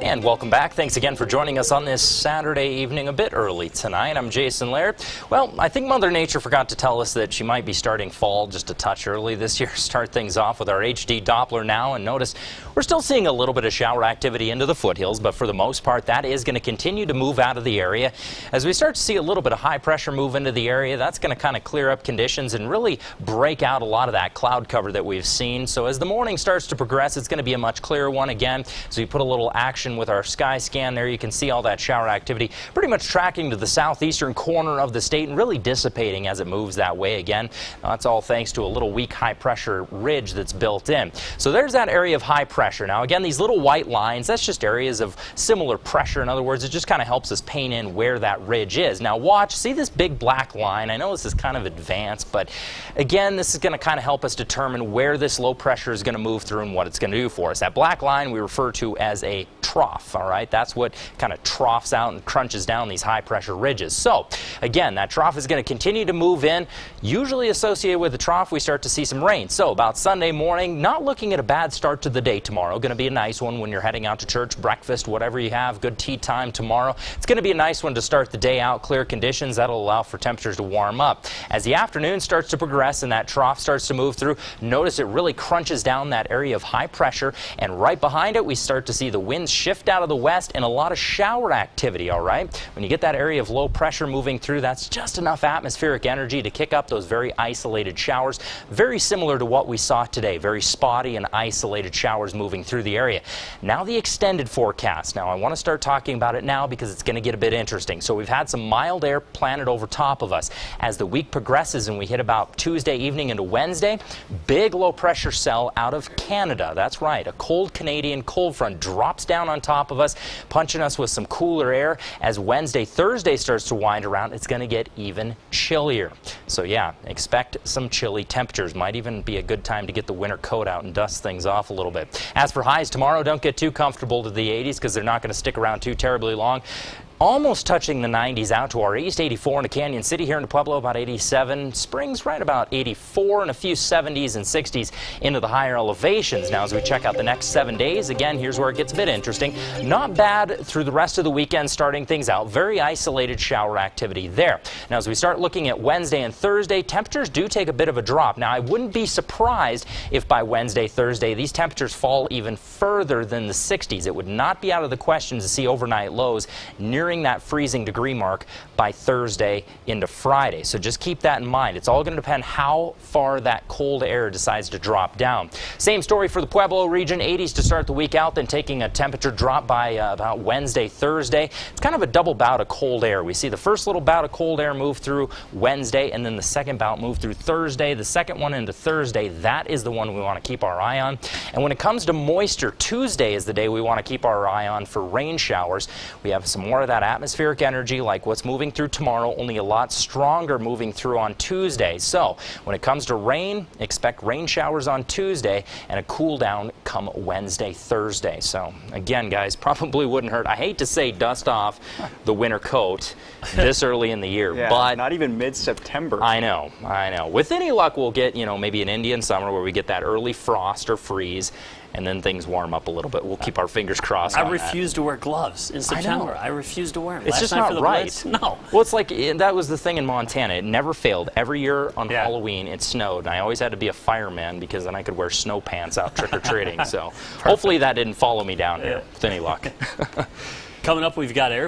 And welcome back. Thanks again for joining us on this Saturday evening, a bit early tonight. I'm Jason Laird. Well, I think Mother Nature forgot to tell us that she might be starting fall just a touch early this year. Start things off with our HD Doppler now, and notice we're still seeing a little bit of shower activity into the foothills, but for the most part that is going to continue to move out of the area. As we start to see a little bit of high pressure move into the area, that's going to kind of clear up conditions and really break out a lot of that cloud cover that we've seen. So as the morning starts to progress, it's going to be a much clearer one again. So we put a little action with our sky scan there. You can see all that shower activity pretty much tracking to the southeastern corner of the state and really dissipating as it moves that way again. That's all thanks to a little weak high pressure ridge that's built in. So there's that area of high pressure. Now again, these little white lines, that's just areas of similar pressure. In other words, it just kind of helps us paint in where that ridge is. Now watch, see this big black line? I know this is kind of advanced, but again, this is going to kind of help us determine where this low pressure is going to move through and what it's going to do for us. That black line we refer to as a trough, all right? That's what kind of troughs out and crunches down these high pressure ridges. So again, that trough is going to continue to move in. Usually associated with the trough, we start to see some rain. So about Sunday morning, not looking at a bad start to the day tomorrow. Going to be a nice one when you're heading out to church, breakfast, whatever you have, good tea time tomorrow. It's going to be a nice one to start the day out, clear conditions. That'll allow for temperatures to warm up. As the afternoon starts to progress and that trough starts to move through, notice it really crunches down that area of high pressure, and right behind it we start to see the winds shift out of the west and a lot of shower activity, all right? When you get that area of low pressure moving through, that's just enough atmospheric energy to kick up those very isolated showers, very similar to what we saw today, very spotty and isolated showers moving through the area. Now the extended forecast. Now I want to start talking about it now because it's going to get a bit interesting. So we've had some mild air planted over top of us. As the week progresses and we hit about Tuesday evening into Wednesday, big low pressure cell out of Canada. That's right, a cold Canadian cold front drops down on top of us, punching us with some cooler air. As Wednesday, Thursday starts to wind around, it's going to get even chillier. So yeah, expect some chilly temperatures. Might even be a good time to get the winter coat out and dust things off a little bit. As for highs tomorrow, don't get too comfortable to the 80s because they're not going to stick around too terribly long. Almost touching the 90s out to our east, 84 in Canyon City. Here in Pueblo, about 87. Springs right about 84, and a few 70s and 60s into the higher elevations. Now as we check out the next 7 days, again, here's where it gets a bit interesting. Not bad through the rest of the weekend starting things out. Very isolated shower activity there. Now as we start looking at Wednesday and Thursday, temperatures do take a bit of a drop. Now I wouldn't be surprised if by Wednesday, Thursday, these temperatures fall even further than the 60s. It would not be out of the question to see overnight lows nearing that freezing degree mark by Thursday into Friday. So just keep that in mind. It's all going to depend how far that cold air decides to drop down. Same story for the Pueblo region, 80s to start the week out, then taking a temperature drop by about Wednesday, Thursday. It's kind of a double bout of cold air. We see the first little bout of cold air move through Wednesday, and then the second bout move through Thursday. The second one into Thursday, that is the one we want to keep our eye on. And when it comes to moisture, Tuesday is the day we want to keep our eye on for rain showers. We have some more of that atmospheric energy like what's moving through tomorrow, only a lot stronger moving through on Tuesday. So when it comes to rain, expect rain showers on Tuesday and a cool down come Wednesday, Thursday. So again, guys, probably wouldn't hurt. I hate to say dust off the winter coat this early in the year, yeah, but not even mid-September. I know. With any luck, we'll get, maybe an Indian summer where we get that early frost or freeze, and then things warm up a little bit. We'll keep our fingers crossed on that. I refuse to wear gloves in September. I refuse to wear them. It's just not right. No. Well, it's like, that was the thing in Montana. It never failed. Every year on Halloween, it snowed. And I always had to be a fireman because then I could wear snow pants out trick-or-treating. So hopefully that didn't follow me down here with any luck. Coming up, we've got air.